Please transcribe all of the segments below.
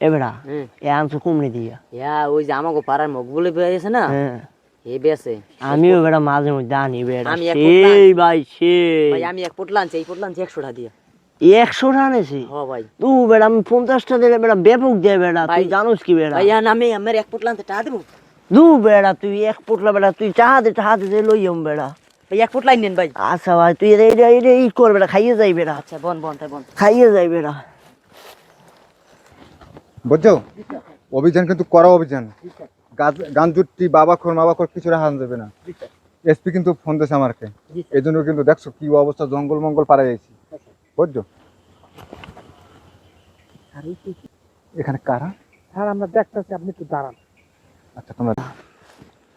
এবেড়া এ আনছো কুমড়ি দিয়া ওই যে আমাকে পাড়ার মগবুলে পেয়ে গেছে না এ বেছে আমিও বেড়া মাঝে মধ্যে আনি বেড়া আমি সেই ভাই সেই ভাই আমি এক পোটলা আনছি এই পোটলা আনছি 100 টাকা দিয়ে 100 টাকা নেছি হ্যাঁ ভাই তুই বেড়া আমি 50 টাকা দিলে বেড়া ব্যাপক দেয় বেড়া তুই জানোস কি বেড়া ভাই আমি আমার এক পোটলা আনতে টাকা দেবো দু বেড়া তুই এক পোটলা বেড়া তুই চাহা দে লইম বেড়া ভাই এক পোটলাই নেন ভাই আচ্ছা ভাই তুই এটা ই কর বেড়া খাইয়ে যাই বেড়া আচ্ছা বন তাই বন খাইয়ে যাই বেড়া বুঝছো অভিযান কিন্তু করা অভিযান গান জুটি বাবা খোর কিছু রাখা যাবে না এসপি কিন্তু ফোন দিয়েছে আমাকে এই জন্য কিন্তু দেখছো কি অবস্থা জঙ্গল মঙ্গল পাড়া যাইছি বুঝছো এখানে কারা স্যার আমরা দেখতেছি আপনি একটু দাঁড়ান আচ্ছা তোমরা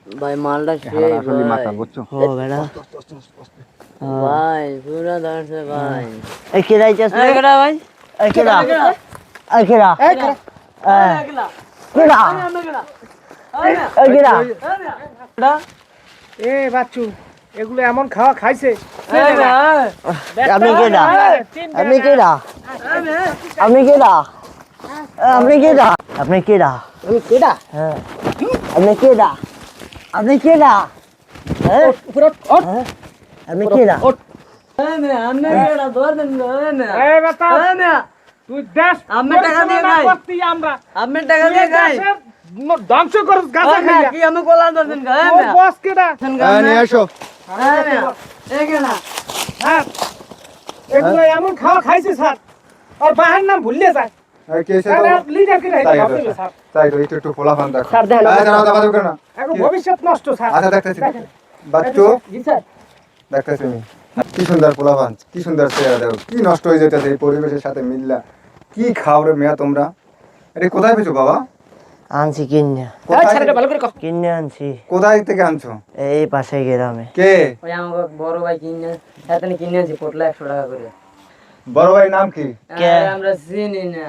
ভাই মালটা আসলে মাথা বুঝছো ও বেড়া ভাই পুরো দাঁড়ছে ভাই এই কে রাইছাস এই কেডা ভাই এই কেডা এই কেডা এই কেডা কেডা এই কেডা এ বাচ্চু এগুলো এমন খাওয়া খাইছে আপনি কেডা আপনি কেডা আপনি কেডা আপনি কেডা আপনি কেডা আমি কেডা হ্যাঁ আপনি কেডা আপনি কেডা হ্যাঁ উপরে ওঠ আপনি কেডা এ বাতা তুই দেশ আমি টাকা দিয়ে খাই। করতি আমরা আমি টাকা দিয়ে খাই ধ্বংস করস গাছা খাইয়া কি আমি কোলা দছেন গায় ওর বস কেডা নিয়ে আসো এই কেডা স্যার এগুলো এমন খাওয়া খাইছে স্যার আর বাহার নাম ভুললে যায় কে এসে স্যার লিডার কে তাই রাইতে তো, স্যার তাই তো একটু ফোলা ফান দেখো স্যার দেখেন জানাও দাবা দেবে না এখন ভবিষ্যৎ নষ্ট স্যার আচ্ছা দেখতেছি বাচ্চু জি স্যার দেখতেছি আমি কি সুন্দর পোলা ফান কি সুন্দর চেহারা দেখো কি নষ্ট হয়ে যেতেছে এই পরিবেশের সাথে মিল্লা কি খাও রে মেয়া তোমরা এটা কোথায় পেয়েছো বাবা আনছি কিনে এই স্যারটা ভালো করে কও কিনে আনছি কোথায় থেকে আনছো এই পাশে গ্রামে কে ওই আমাকে বড় ভাই কিনে সাথে কিনে আনছি পোটলা 100 টাকা করে বড় ভাই নাম কি কে? আরে আমরা চিনি না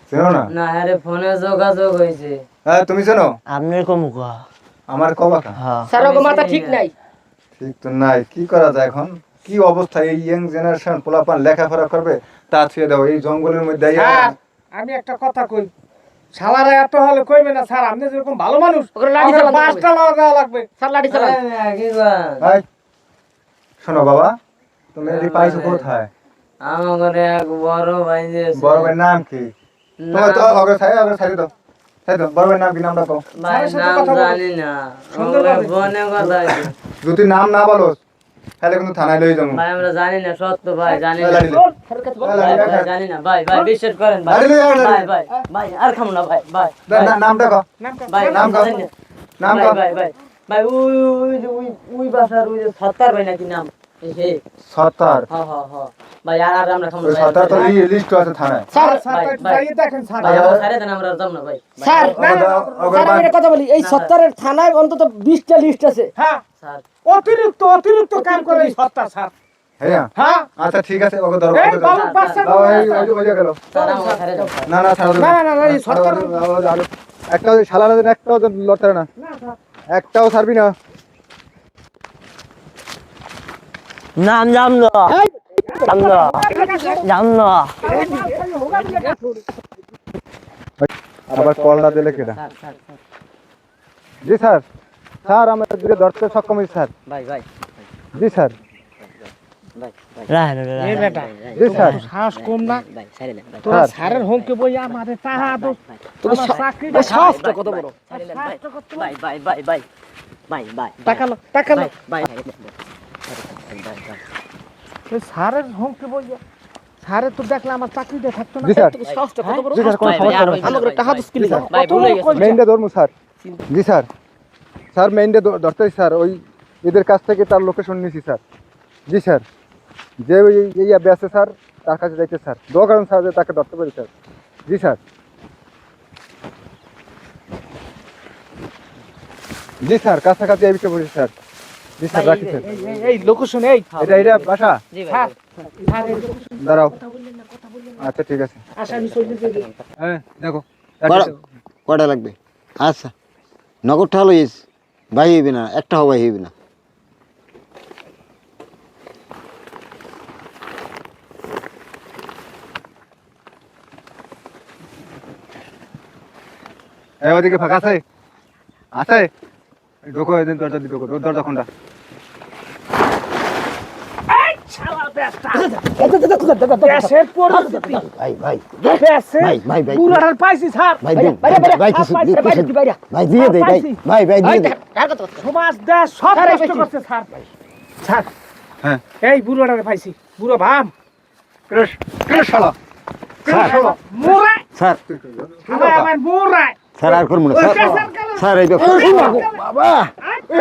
চেনো না না আরে ফোনে যোগাযোগ হয়েছে হ্যাঁ তুমি চেনো আপনার কমুকা আমার কবাকা হ্যাঁ স্যার ওগো মাথা ঠিক নাই ঠিক তো নাই কি করা যায় এখন কি অবস্থা এই ইয়াং জেনারেশন পোলাপান লেখাপড়া করবে তা ছুঁয়ে দাও এই জঙ্গলের মধ্যে স্যার আমি একটা কথা কই শালারা এত হলে কইবে না স্যার আপনি যেরকম ভালো মানুষ ওরে লাঠি চালাতে পাঁচটা লাগাও লাগবে স্যার লাঠি চালান কি কর ভাই শোনো বাবা তুমি এই পাইছো কোথায় আমাকে এক বড় ভাই যে বড় ভাইয়ের নাম কি তুমি তো ওকে ছাড়ি দাও বড় ভাইয়ের নাম কি নামটা কও ভাই নাম জানি না ওকে ফোনে কথা হয়েছে। যদি নাম না বলো তাহলে কিন্তু থানায় লই যাবো ভাই আমরা জানি না সত্য ভাই জানি না লাড়ি লে। ভাই, জানি না ভাই বিশ্বাস করেন ভাই লাড়ি লে, লাড়ি লে। ভাই আর খামু না ভাই নামটা কও ভাই নাম কও। জানি না। নাম ভাই কও। ভাই ওই বাসার ওই যে সত্তার ভাই নাকি নাম হে সত্তার হ ভাই আর আমরা খামু ওই না সত্তার তো লিস্ট আছে থানায় স্যার ভাই, ভাই। যাই দেখেন স্যার ভাই আমার সারে দেন আমরা যাব না ভাই স্যার ওকে দাও, ওকে স্যার আমি একটা কথা বলি এই সত্তরের থানায় অন্তত 20টা লিস্ট আছে হ্যাঁ স্যার অতিরিক্ত কাম করে এই সত্তা স্যার হ্যাঁ হ্যাঁ আচ্ছা ঠিক আছে ওকে ধরো এই ওকে ধরো। বাবু বাচ্চা দাও, ওই যে গেল স্যার আমার সারে দেন স্যার। না ছাড়ো না, এই সরকার- একটাও শালারা দেন একটাও লড়তে না একটাও ছাড়বি না নাম জাম না জাম না আবার কল না দিলে কেটা জি স্যার স্যার আমরা দিকে ধরতে সক্ষম হয়েছি স্যার ভাই জি স্যার রাহেন এই বেটা জি স্যার সাহস কম না ভাই সারে দেন ভাই তোরা স্যারের হোমকে বই আমাদের টাকা দাও তোর চাকরিটা সাহসটা কত বড় সারে দেন ভাই টাকা লো ভাই এই স্যারের হোমকে বই স্যারে তো দেখলে আমার চাকরিটা থাকতো না জি স্যার তোর সাহসটা কত বড় জি স্যার কোনো সমস্যা নেই আমাকে টাকা দিস কিলি স্যার ভাই, ভুলে গেছি। মেইনটা ধরবো স্যার জি স্যার স্যার মেইনটা ধরতে স্যার ওই এদের কাছ থেকে তার লোকেশন নিয়েছি স্যার জি স্যার যে ওই এই আছে স্যার তার কাছে যাইতে স্যার দোকান স্যার যে তাকে ধরতে পারি স্যার জি স্যার জি স্যার কাছাকাছি এই বিষয়ে বলছি স্যার জি স্যার রাখি স্যার এই লোকেশন এই এটা বাসা জি হ্যাঁ ভাই দাঁড়াও আচ্ছা ঠিক আছে আসামি চলে যেতে হ্যাঁ দেখো কয়টা লাগবে আচ্ছা নগদ টাকা লইস ভাই হইবে না একটাও ভাই হইবে না এই ওদিকে ফাঁকা আছে? আছে? ঢোকো, এদিন দরজা দিয়ে ঢোকো, দরজা খোলা। দেশের পরিস্থিতি ভাই ভাই দেশে ভাই, ভাই, ভাই। বুড়াটার পাইছি স্যার ভাই দিন, ভাই কিছু ভাই দিয়ে দেই ভাই, ভাই দিয়ে দেই। সমাজ দেশ সব নষ্ট করছে স্যার স্যার হ্যাঁ। এই বুড়াটারে পাইছি বুড়ো ভাম শালা মোরা স্যার আমার মোরায় স্যার আর করবো না স্যার, স্যার এই দেখো বাবা,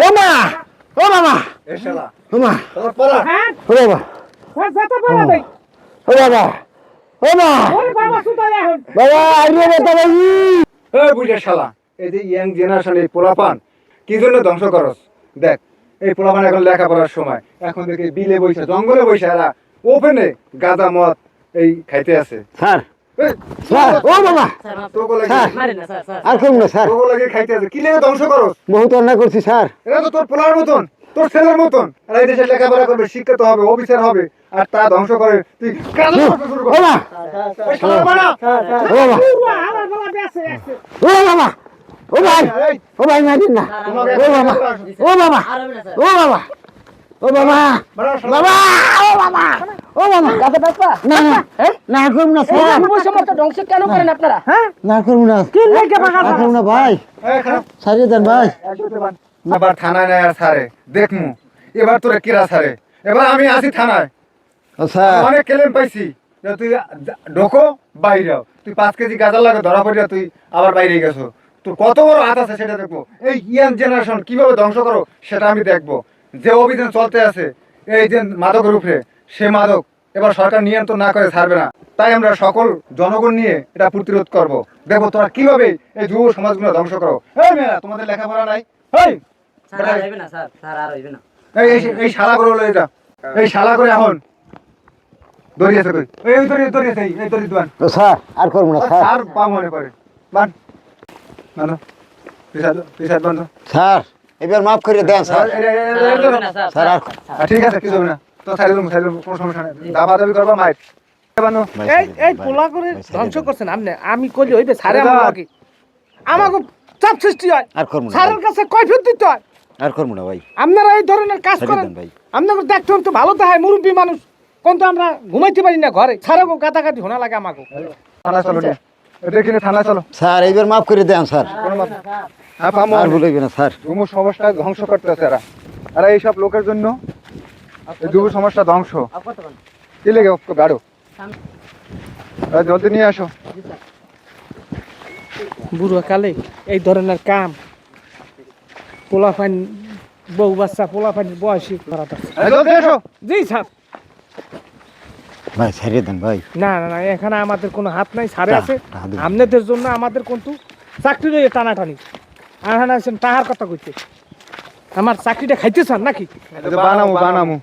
ও মা, ও মামা, এ শালা ও মা, তোর পড়া হ্যাঁ ও বাবা, স্যার যেতে পারা দেই ও বাবা, ও মা, ওরে বাবা সুতাই এখন বাবা আইরে বেটা ভাই। এই বুঝে শালা, এই যে ইয়াং জেনারেশন এই পোলাপান কি জন্য ধ্বংস করস? দেখ এই পোলাপান এখন লেখাপড়ার সময়, এখন দেখে বিলে বইছে, জঙ্গলে বইছে, এরা ওপেনে গাঁজা মদ এই খাইতে আছে। স্যার এই, স্যার, ও বাবা, তোকে লাগে স্যার মারেন না স্যার স্যার আর করবো না স্যার, তোকে লাগে খাইতে আছে, কি লেগে ধ্বংস করস? বহুত অন্যায় করছি স্যার। এরা তো তোর পোলার মতন, তোর ছেলের মতন, আর এই দেশে লেখাপড়া করবে, শিক্ষিত হবে, অফিসার হবে, আর তা ধ্বংস করে তুই কাজ করতে শুরু ও কর। মা, এই শালার বাড়া! ও বাবা, পুরা আমার গলা বেঁচে আছে ও বাবা, ও ভাই, এই, ও ভাই মারিন না, তোমাকে ও বাবা, ও বাবা, আর হবে না স্যার ও বাবা, ও বাবা, বাড়া শালা। বাবা, ও বাবা, ও বাবা, না না না আর করবো না স্যার, ধ্বংস কেন করেন আপনারা হ্যাঁ না আর করবো না, আর করবো না ভাই, এই, খারাপ। সারিয়ে দেন ভাই। আবার থানায় নেয় আর ছাড়ে, দেখমু এবার তোরা কিরা ছাড়ে, এবার আমি আছি থানায়, ও স্যার, অনেক কেলেম পাইছি যে তুই ঢোকো বাইরে, তুই 5 কেজি গাঁজা লাগে ধরা পড়িয়া তুই আবার বাইরে গেছো, তোর কত বড় হাত আছে সেটা দেখবো, এই ইয়াং জেনারেশন কিভাবে ধ্বংস করো সেটা আমি দেখবো। যে অভিযান চলতে আছে এই যে মাদকের উপরে, সে মাদক এবার সরকার নিয়ন্ত্রণ না করে ছাড়বে না, তাই আমরা সকল জনগণ নিয়ে এটা প্রতিরোধ করব। দেখবো তোরা কিভাবে এই যুব সমাজগুলো ধ্বংস করো। এই মেয়েরা, তোমাদের লেখাপড়া নাই? এই স্যার আর হইবে না স্যার স্যার আর হইবে না এই শালা করে হলো এটা, এই শালা করে এখন দড়িয়েছে কই, এই দড়িয়েছে, এই দড়ি দুয়ান ও স্যার আর করবো না স্যার, আর পা মনে করে বান বানো, পিছাদ বানো। স্যার এবার মাফ করে দেন স্যার, আর হইবে না স্যার স্যার আর ঠিক আছে, কিছু হবে না, তো সাইডে কোনো সমস্যা নেই, দাবা দাবি করবা মাইট বানো। এই এই পোলা করে ধ্বংস করছেন আপনি আমি কইলে হইবে স্যারে আমাকে আমাকে চাপ সৃষ্টি হয় আর করবো না স্যারের ভাই, কাছে কৈফিয়ত দিতে হয় আর করবো না ভাই, আপনারা এই ধরনের কাজ ছেড়ে করেন দেন ভাই। আপনাকে দেখতে তো ভালো তো হয় মুরব্বী মানুষ কিন্তু আমরা ঘুমাইতে পারি না ঘরে স্যারও কাটাকাটি হোনা লাগে আমাকে থানা চলো রে, এটা কিনে থানা চলো। স্যার এইবার মাফ করে দেন স্যার, হ্যাঁ পামো, আর ভুলবে না স্যার। যুব সমাজটা ধ্বংস করতেছে এরা, আর এইসব লোকের জন্য এই যুব সমাজটা ধ্বংস। কি লেগে গাড়ো, জলদি নিয়ে আসো। বুড়ো কালে এই ধরনের কাম পোলাফাইন বউ বাচ্চা পোলাফাইন বয়সী করাতে জলদি এসো। জি স্যার ভাই ছাড়িয়ে দেন ভাই, না না না এখানে আমাদের কোনো হাত নাই সারে টাকা, আছে টাকা দিন। আপনাদের জন্য আমাদের কিন্তু চাকরি টানাটানি আর আছেন তাহার কথা কইতে আমার চাকরিটা খাইতে চান নাকি বানামু বানামু